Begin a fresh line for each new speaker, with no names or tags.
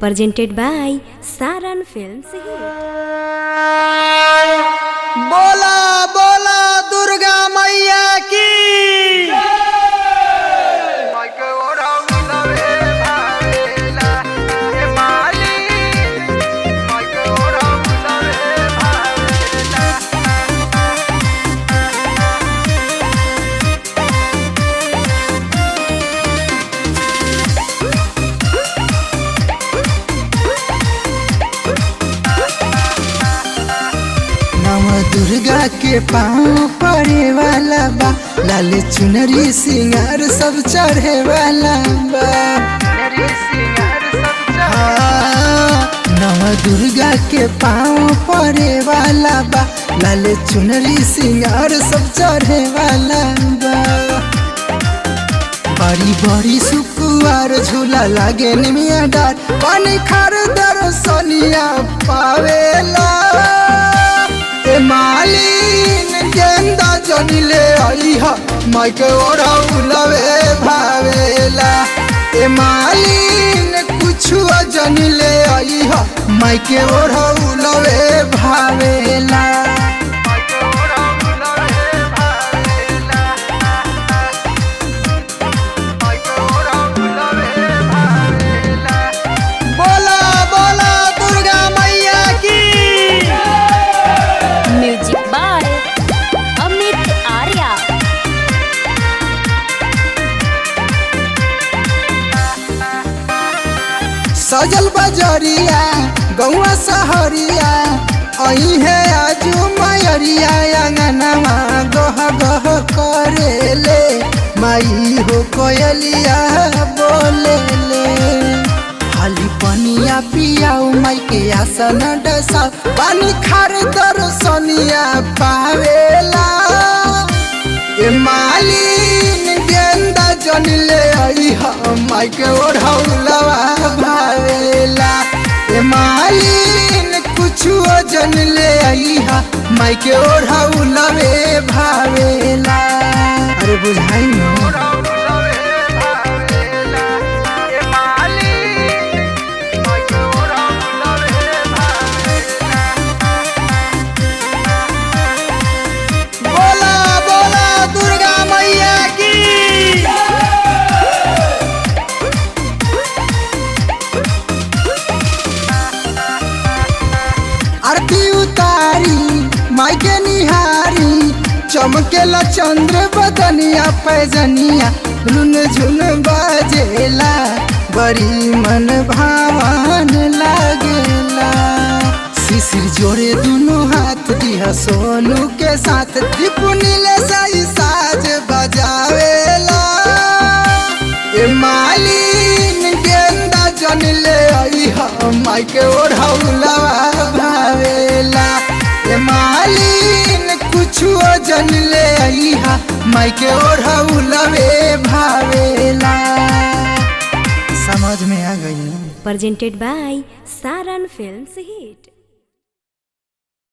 presented by Saran Films Hit।
बोला बोला दुर्गा मैया की दुर्गा के पाँव पड़े वाला बा, लाल चुनरी सिंगार सब चढ़े वाला बा। नव दुर्गा के पाँव पड़े वाला बा, लाल चुनरी सिंगार सब चढ़े वाला बा। बड़ी बड़ी सुकुआर झूला लागे निमिया डार, पानी खार दर्शनिया पावेला। मालिन गेंदा जनिले आई हा, माइके ओढ़ाउलवे भावेला। ए मालिन कुछु जनिले आई हा, माइके ओढ़ाउलवे भावेला। बोला बोला दुर्गा मैया की।
Music by Amit Arya.
सजल बजरिया गौआ सहरिया, आई है आजू मयरिया अंगनमा गह गह करेले। माई हो कोयलिया बोले ले, खाली पनिया पियाऊ माई के आसन डसा, पानी खार दर्शनिया पावेला। ए मालिन गेंदा जनिले आई हा, माई के ओढ़ाउलवा भावेला। ए मालिन कुछु जनिले आई हा, माई के ओढ़ाउलवे भावेला। अरे बुझाई न आरती उतारी माई के निहारी, चमकेला चंद्र बदनिया पैजनिया, रुन झुन बाजेला, बड़ी मन भावन लागेला। शिशिर जोड़े दोनों हाथ दिया सोनू के साथ, दीपू नीले साई साज बजावेला। ए मालिन गेंदा जनिले आई हा, माई के ओढ़ाउलवा भावेला। ए मालिन कुछु जनिले आई हा, माई के ओढ़ाउलवे भावेला। समझ में आ गई?
presented by Saran Films Hit।